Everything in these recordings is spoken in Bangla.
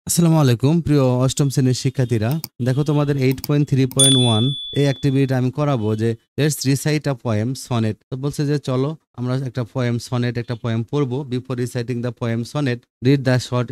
আসসালামু আলাইকুম প্রিয় অষ্টম শ্রেণীর শিক্ষার্থীরা। দেখো তোমাদের 8.3.1 এই অ্যাক্টিভিটি আমি করাবো যে let's recite a poem sonnet. তো বলছে যে চলো আমরা একটা পোয়েম সনেট একটা পোয়েম পড়বো। Before reciting the poem sonnet read the short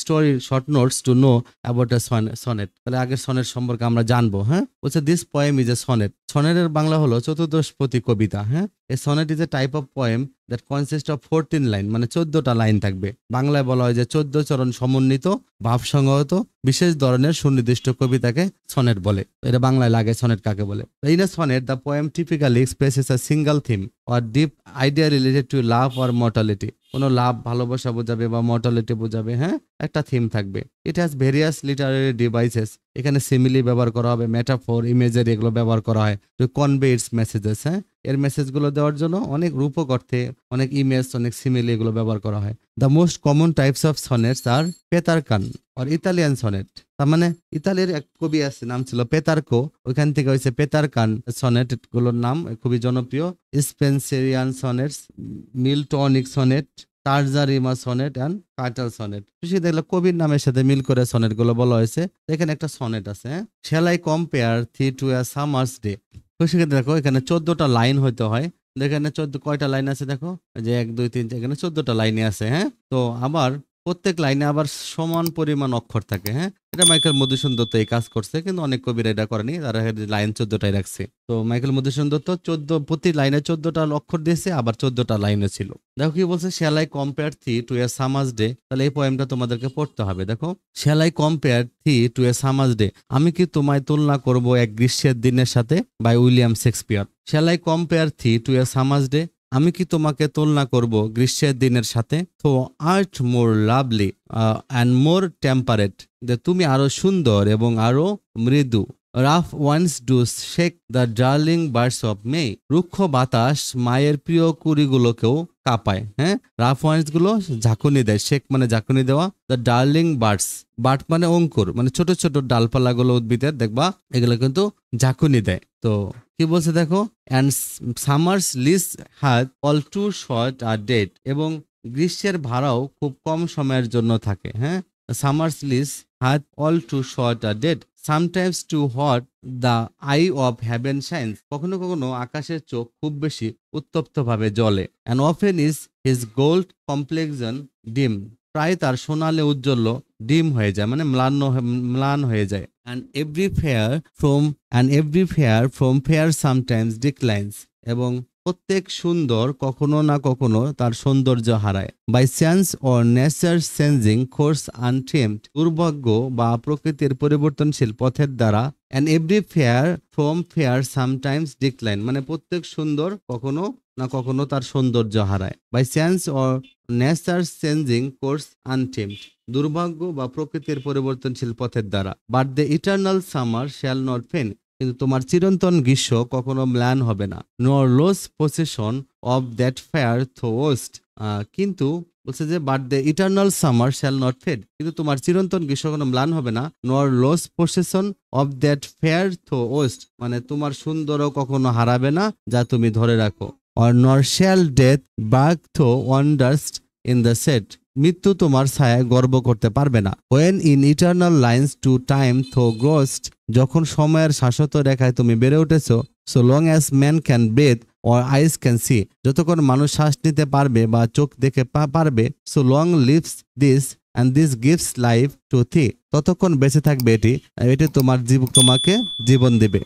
story short notes to know about a sonnet. তাহলে আগের সনেট সম্পর্কে আমরা জানবো। হ্যাঁ, বলছে this poem is a sonnet. সনেটের বাংলা হলো চতুর্দশপদী কবিতা। হ্যাঁ, a sonnet is a type of poem that consist of 14 line, মানে 14টা লাইন থাকবে। বাংলায় বলা হয় যে 14 চরণ সমন্বিত ভাবসংগত বিশেষ ধরনের সুনির্দিষ্ট কবিতাকে সনেট বলে। এটা বাংলায় লাগে সনেট কাকে বলে। In a sonnet the poem typically expresses a single theme or deep idea related to love or mortality. কোনো লাভ ভালোবাসা বোঝাবে বা মর্টালিটি বোঝাবে। হ্যাঁ, একটা থিম থাকবে। It has various Literary devices. এখানে সিমিলি ব্যবহার করা হবে, মেটাফোর, ইমেজের এগুলো ব্যবহার করা হয় টু কনভে ইটস মেসেজেস। হ্যাঁ, এর মেসেজগুলো দেওয়ার জন্য অনেক রূপক অর্থে অনেক ইমেজ, অনেক সিমিলি এগুলো ব্যবহার করা হয়। The most common types of sonnets are Petrarchan or Italian sonnet. তার মানে ইতালির এক কবি আছে, নাম ছিল পেতার্কো, ওইখান থেকে হয়েছে পেতারকান সনেট গুলোর নাম খুবই জনপ্রিয়। Spenserian sonnets, Miltonic sonnet, terza rima sonnet and curtal sonnet. বেশি দেখলে কবির নামের সাথে মিল করে সনেট গুলো বলা হয়েছে। এখানে একটা সনেট আছে, shall I compare thee to a summer's day. তো সেক্ষেত্রে দেখো এখানে 14টা লাইন হইতে হয়। এখানে 14 কয়টা লাইন আছে দেখো, যে 1 2 3, এখানে 14টা লাইনে আছে। হ্যাঁ, তো আবার প্রত্যেক লাইনে আবার সমান পরিমাণ অক্ষর থাকে। হ্যাঁ, এটা মাইকেল মধুসূদন দত্ত এই কাজ করছে, কিন্তু অনেক কবিরা এটা করেনি, তারা লাইন 14টাই রাখছে। তো মাইকেল মধুসূদন দত্ত প্রতি লাইনে 14টা অক্ষর দিয়েছে, আবার 14টা লাইনে ছিল। দেখো কি বলছে, shall I compare thee to a summer's day. তাহলে এই পোয়েমটা তোমাদেরকে পড়তে হবে। দেখো, shall I compare thee to a summer's day, আমি কি তোমায় তুলনা করব এক গ্রীষ্মের দিনের সাথে, by William Shakespeare. Shall I compare thee to a summer's day, আমি কি তোমাকে তুলনা করব গ্রীষ্মের দিনের সাথে। তো art more lovely and more temperate, যে তুমি আরো সুন্দর এবং আরো মৃদু। Rough once do shake the darling birds of May, রুক্ষ বাতাস মায়ের প্রিয় কুড়িগুলোকেও কাঁপায়। হ্যাঁ, রাফ ওয়ান্স গুলো ঝাঁকুনি দেয়, শেক মানে ঝাঁকুনি দেওয়া। দ্য ডার্লিং বার্ডস, বার্ড মানে অঙ্কুর, মানে ছোট ছোট ডালপালাগুলো উদ্ভিদের দেখবা এগুলো কিন্তু ঝাঁকুনি দেয়। তো কি বলছে দেখো, and summer's lease had all too short a date, এবং গ্রীষ্মের ভাড়াও খুব কম সময়ের জন্য থাকে। হ্যাঁ, summer's lease had all too short a date, sometimes too hot the eye of heaven shines, কখনো কখনো আকাশের চোখ খুব বেশি উত্তপ্ত ভাবে জ্বলে। And often is his gold complexion dim, প্রায় তার সোনালে উজ্জ্বল ডিম হয়ে যায়, মানে ম্লান হয়ে যায়। Every fair from fair sometimes declines, এবং প্রত্যেক সুন্দর কখনো না কখনো তার সৌন্দর্য হারায়। By chance or nature changing course untrimmed, দুর্ভাগ্য বা প্রকৃতির পরিবর্তনশীল পথের দ্বারা। And every fair from fair sometimes decline, মানে প্রত্যেক সুন্দর কখনো না কখনো তার সৌন্দর্য হারায়। By chance or nature changing course untrimmed, দুর্ভাগ্য বা প্রকৃতির পরিবর্তনশীল পথের দ্বারা। But the eternal summer shall not fade, কিন্তু তোমার চিরন্তন গ্রীষ্ম কখনো ম্লান হবে না। Nor lose possession of that fair thou ow'st, কিন্তু বলছে যে but the eternal summer shall not fade, কিন্তু তোমার চিরন্তন গ্রীষ্ম কোনো ম্লান হবে না। Nor lose possession of that fair thou ow'st, মানে তোমার সুন্দরও কখনো হারাবে না যা তুমি ধরে রাখো। অর নর shall death brag thou wander'st in the shade, মৃত্যু তোমার ছায়ায় গর্ব করতে পারবে না। When in eternal lines to time thou grow'st, যখন সময়ের শাশ্বত রেখায় তুমি বেড়ে উঠেছো। So long as man can breathe or eyes can see, যতক্ষণ মানুষ শ্বাস নিতে পারবে বা চোখ দেখে পারবে। So long lives this and this gives life to thee, ততক্ষণ বেঁচে থাকবে এটি, এটি তোমাকে জীবন দিবে।